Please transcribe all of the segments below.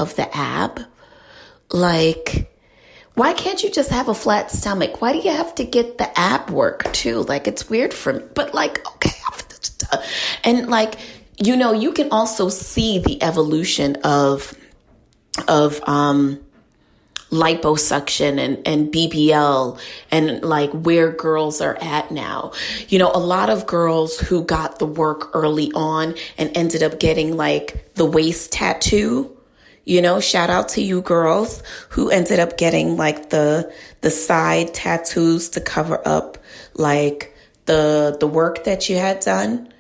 of the ab. Like, why can't you just have a flat stomach? Why do you have to get the ab work too? Like, it's weird for me. But like, okay. And like, you know, you can also see the evolution of liposuction and BBL and like where girls are at now. You know, a lot of girls who got the work early on and ended up getting like the waist tattoo. You know, shout out to you girls who ended up getting like the side tattoos to cover up like the work that you had done.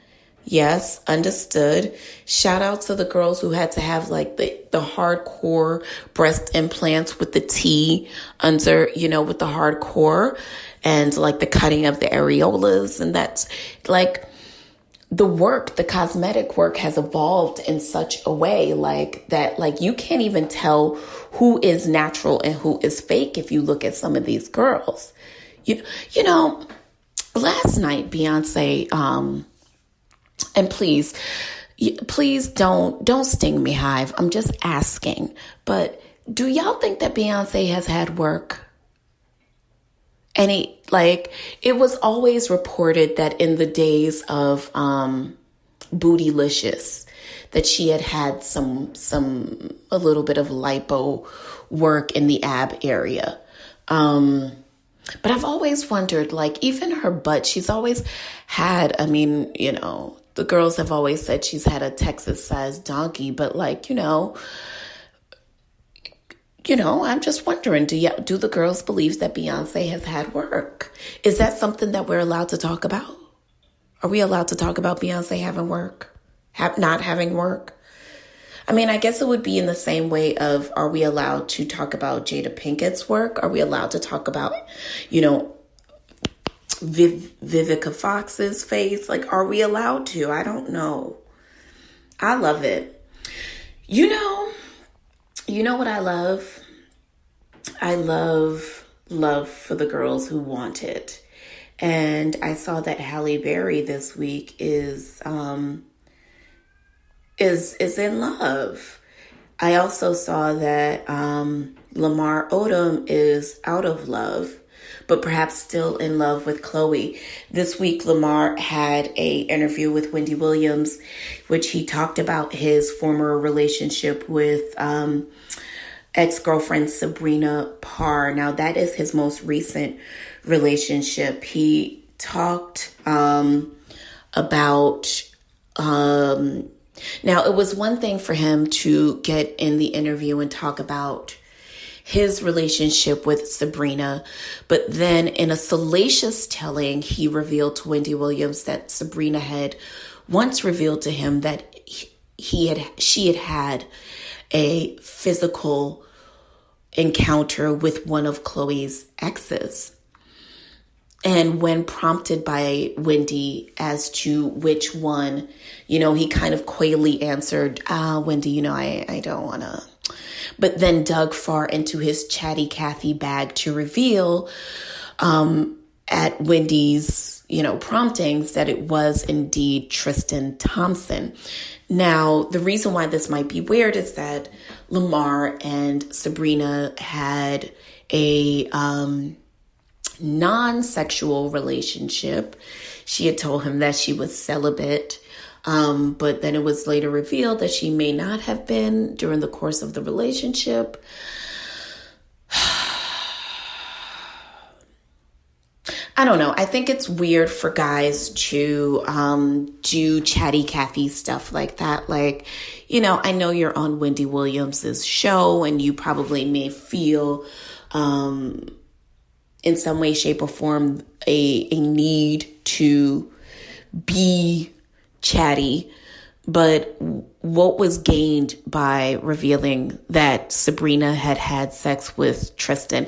Yes, understood. Shout out to the girls who had to have like the hardcore breast implants with the T under, you know, with the hardcore and like the cutting of the areolas. And that's like the work, the cosmetic work has evolved in such a way like that, like you can't even tell who is natural and who is fake if you look at some of these girls. You know, last night Beyonce, and please don't sting me, Hive. I'm just asking. But do y'all think that Beyonce has had work? It was always reported that in the days of Bootylicious, that she had a little bit of lipo work in the ab area. But I've always wondered, like, even her butt, she's always had, I mean, you know, the girls have always said she's had a Texas-sized donkey, but like, you know, I'm just wondering, do the girls believe that Beyonce has had work? Is that something that we're allowed to talk about? Are we allowed to talk about Beyonce having work? Not having work? I mean, I guess it would be in the same way of, are we allowed to talk about Jada Pinkett's work? Are we allowed to talk about, you know, Vivica Fox's face? Like, are we allowed to? I don't know. I love it. You know what I love? I love for the girls who want it. And I saw that Halle Berry this week is in love. I also saw that Lamar Odom is out of love, but perhaps still in love with Chloe. This week, Lamar had an interview with Wendy Williams, which he talked about his former relationship with ex-girlfriend Sabrina Parr. Now, that is his most recent relationship. He talked about... Now, it was one thing for him to get in the interview and talk about his relationship with Sabrina, but then in a salacious telling, he revealed to Wendy Williams that Sabrina had once revealed to him that she had had a physical encounter with one of Chloe's exes. And when prompted by Wendy as to which one, you know, he kind of coyly answered, Wendy, you know, I don't want to. But then dug far into his chatty Cathy bag to reveal at Wendy's, you know, promptings that it was indeed Tristan Thompson. Now, the reason why this might be weird is that Lamar and Sabrina had a non-sexual relationship. She had told him that she was celibate, but then it was later revealed that she may not have been during the course of the relationship. I don't know. I think it's weird for guys to do chatty Cathy stuff like that. Like, you know, I know you're on Wendy Williams's show and you probably may feel in some way, shape, or form a need to be chatty. But what was gained by revealing that Sabrina had had sex with Tristan?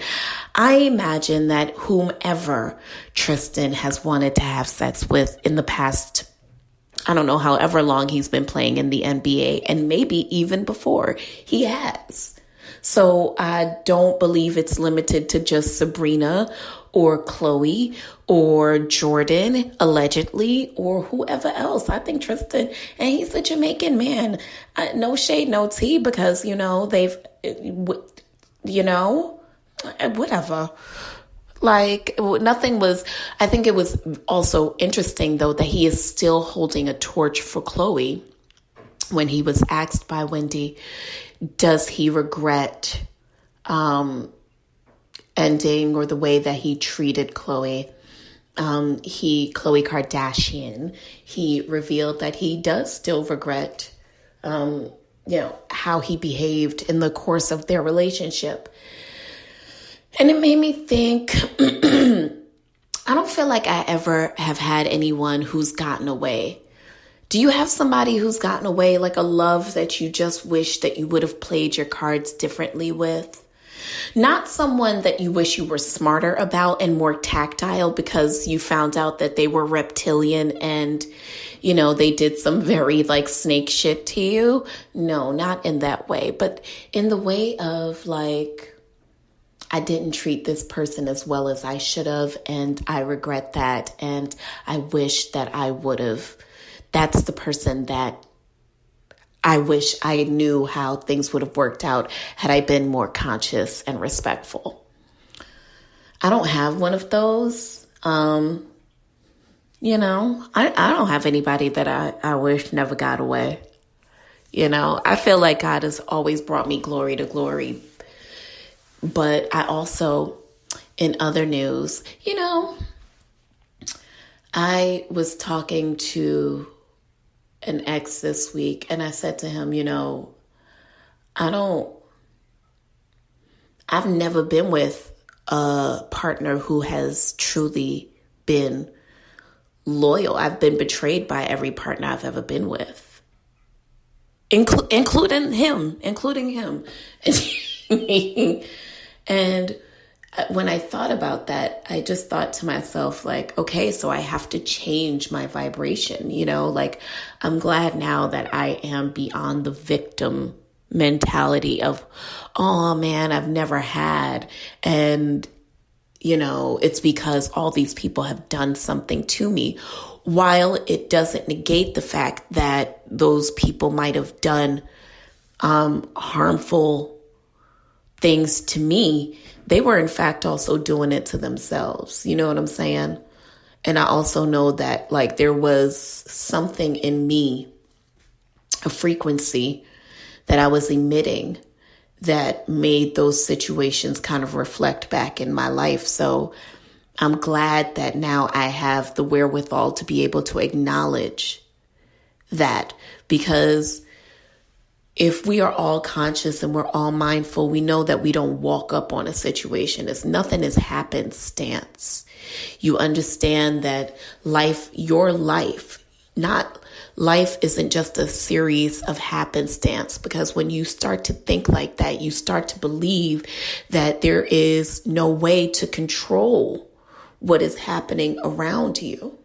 I imagine that whomever Tristan has wanted to have sex with in the past, I don't know, however long he's been playing in the NBA, and maybe even before, he has. So I don't believe it's limited to just Sabrina or Chloe or Jordan, allegedly, or whoever else. I think Tristan, and he's a Jamaican man. No shade, no tea, because, whatever. Like, nothing was, I think it was also interesting, though, that he is still holding a torch for Chloe. When he was asked by Wendy, does he regret ending or the way that he treated Chloe? Chloe Kardashian, he revealed that he does still regret, how he behaved in the course of their relationship. And it made me think, I don't feel like I ever have had anyone who's gotten away. Do you have somebody who's gotten away, like a love that you just wish that you would have played your cards differently with? Not someone that you wish you were smarter about and more tactile because you found out that they were reptilian and, they did some very like snake shit to you. No, not in that way, but in the way of like, I didn't treat this person as well as I should have, and I regret that, and I wish that I would have. That's the person that I wish I knew how things would have worked out had I been more conscious and respectful. I don't have one of those. I don't have anybody that I wish never got away. I feel like God has always brought me glory to glory. But I also, in other news, I was talking to an ex this week, and I said to him, I've never been with a partner who has truly been loyal. I've been betrayed by every partner I've ever been with, including him. And when I thought about that, I just thought to myself, like, okay, so I have to change my vibration, like I'm glad now that I am beyond the victim mentality of, oh man, I've never had. And, it's because all these people have done something to me. While it doesn't negate the fact that those people might have done harmful things to me, they were in fact also doing it to themselves. You know what I'm saying? And I also know that like there was something in me, a frequency that I was emitting that made those situations kind of reflect back in my life. So I'm glad that now I have the wherewithal to be able to acknowledge that, because if we are all conscious and we're all mindful, we know that we don't walk up on a situation. Nothing is happenstance. You understand that your life isn't just a series of happenstance, because when you start to think like that, you start to believe that there is no way to control what is happening around you.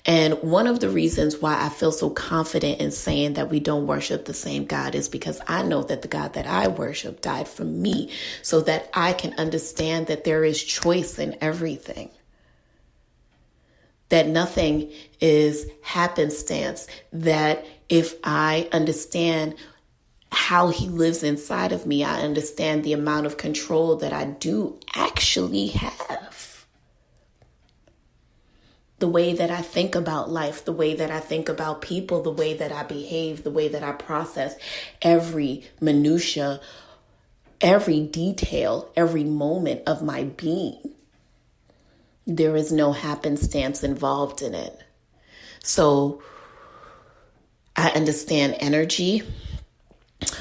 And one of the reasons why I feel so confident in saying that we don't worship the same God is because I know that the God that I worship died for me so that I can understand that there is choice in everything. That nothing is happenstance. That if I understand how he lives inside of me, I understand the amount of control that I do actually have. The way that I think about life, the way that I think about people, the way that I behave, the way that I process every minutia, every detail, every moment of my being. There is no happenstance involved in it. So I understand energy.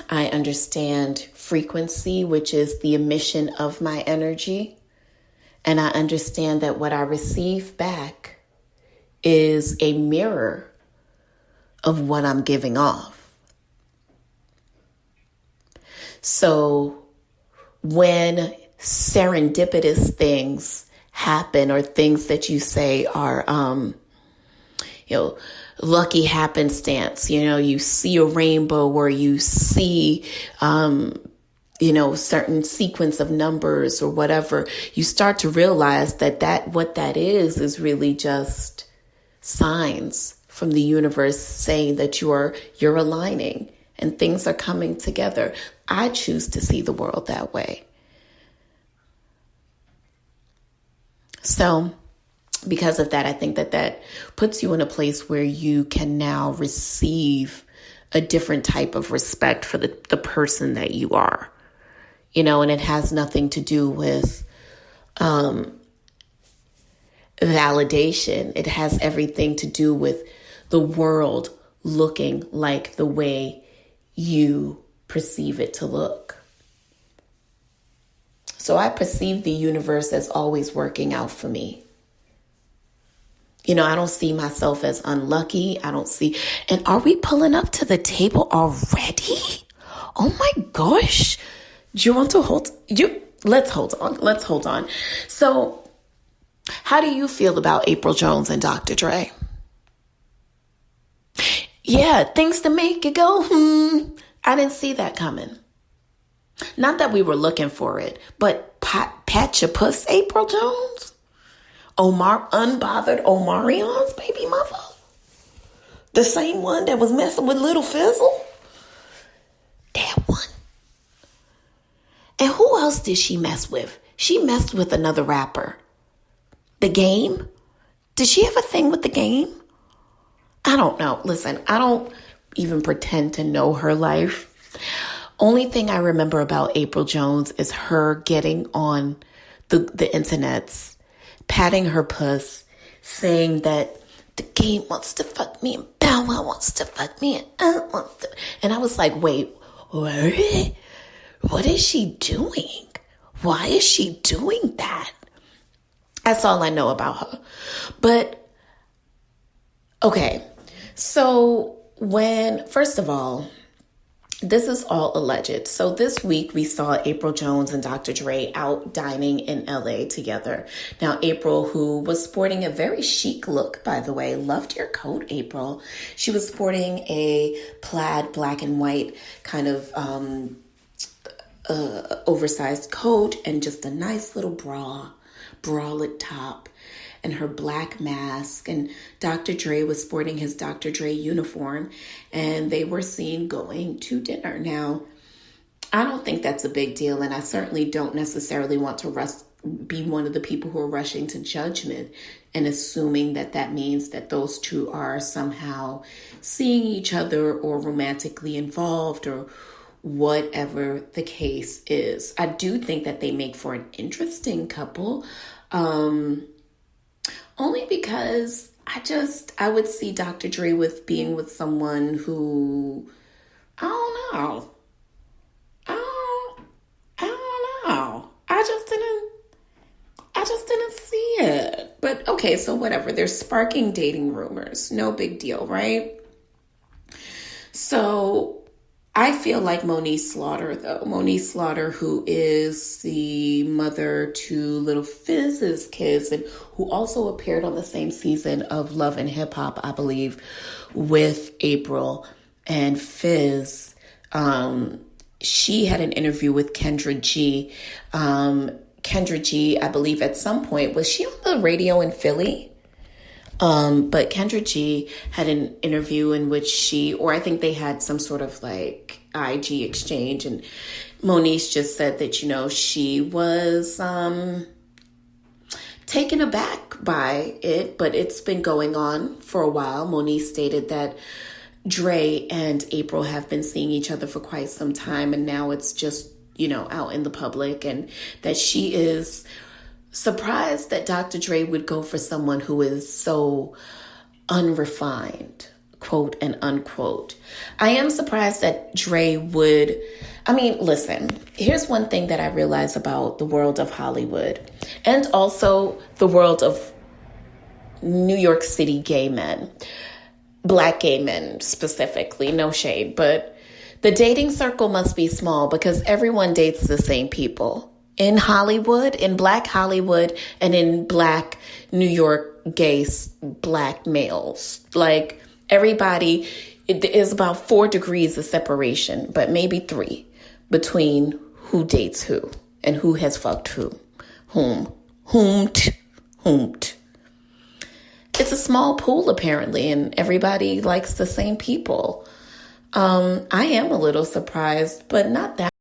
I understand frequency, which is the emission of my energy. And I understand that what I receive back is a mirror of what I'm giving off. So when serendipitous things happen, or things that you say are, lucky happenstance, you see a rainbow, or you see, certain sequence of numbers or whatever, you start to realize that what that is really just signs from the universe saying that you're aligning and things are coming together. I choose to see the world that way. So because of that, I think that puts you in a place where you can now receive a different type of respect for the person that you are, and it has nothing to do with validation. It has everything to do with the world looking like the way you perceive it to look. So I perceive the universe as always working out for me. I don't see myself as unlucky. And are we pulling up to the table already? Oh my gosh. Do you want to let's hold on. So how do you feel about Apryl Jones and Dr. Dre? Yeah, things to make you go, I didn't see that coming. Not that we were looking for it, but pat your puss, Apryl Jones? Unbothered Omarion's baby mother? The same one that was messing with Little Fizzle? That one. And who else did she mess with? She messed with another rapper. The Game? Did she have a thing with The Game? I don't know. Listen, I don't even pretend to know her life. Only thing I remember about Apryl Jones is her getting on the internets, patting her puss, saying that The Game wants to fuck me and Bow Wow wants to fuck me and wants to. And I was like, wait, what is she doing? Why is she doing that? That's all I know about her. But, okay. So first of all, this is all alleged. So this week we saw Apryl Jones and Dr. Dre out dining in LA together. Now, Apryl, who was sporting a very chic look, by the way, loved your coat, Apryl. She was sporting a plaid black and white kind of oversized coat and just a nice little bralette top and her black mask, and Dr. Dre was sporting his Dr. Dre uniform, and they were seen going to dinner. Now, I don't think that's a big deal, and I certainly don't necessarily want to be one of the people who are rushing to judgment and assuming that means that those two are somehow seeing each other or romantically involved or whatever the case is. I do think that they make for an interesting couple. Only because I would see Dr. Dre being with someone who, I don't know. I just didn't see it. But okay, so whatever. They're sparking dating rumors. No big deal, right? So I feel like Moniece Slaughter, though. Moniece Slaughter, who is the mother to Little Fizz's kids and who also appeared on the same season of Love and Hip Hop, I believe, with Apryl and Fizz. She had an interview with Kendra G. Kendra G, I believe at some point, was she on the radio in Philly? But Kendra G had an interview in which I think they had some sort of like IG exchange, and Moniece just said that, she was taken aback by it, but it's been going on for a while. Moniece stated that Dre and Apryl have been seeing each other for quite some time, and now it's just, out in the public, and that she is surprised that Dr. Dre would go for someone who is so unrefined, quote and unquote. I am surprised that Dre listen, here's one thing that I realize about the world of Hollywood and also the world of New York City gay men, Black gay men specifically, no shade, but the dating circle must be small because everyone dates the same people. In Hollywood, in Black Hollywood, and in Black New York gay Black males. Like, everybody, it is about 4 degrees of separation, but maybe 3 between who dates who and who has fucked who. Whomed. It's a small pool apparently, and everybody likes the same people. I am a little surprised, but not that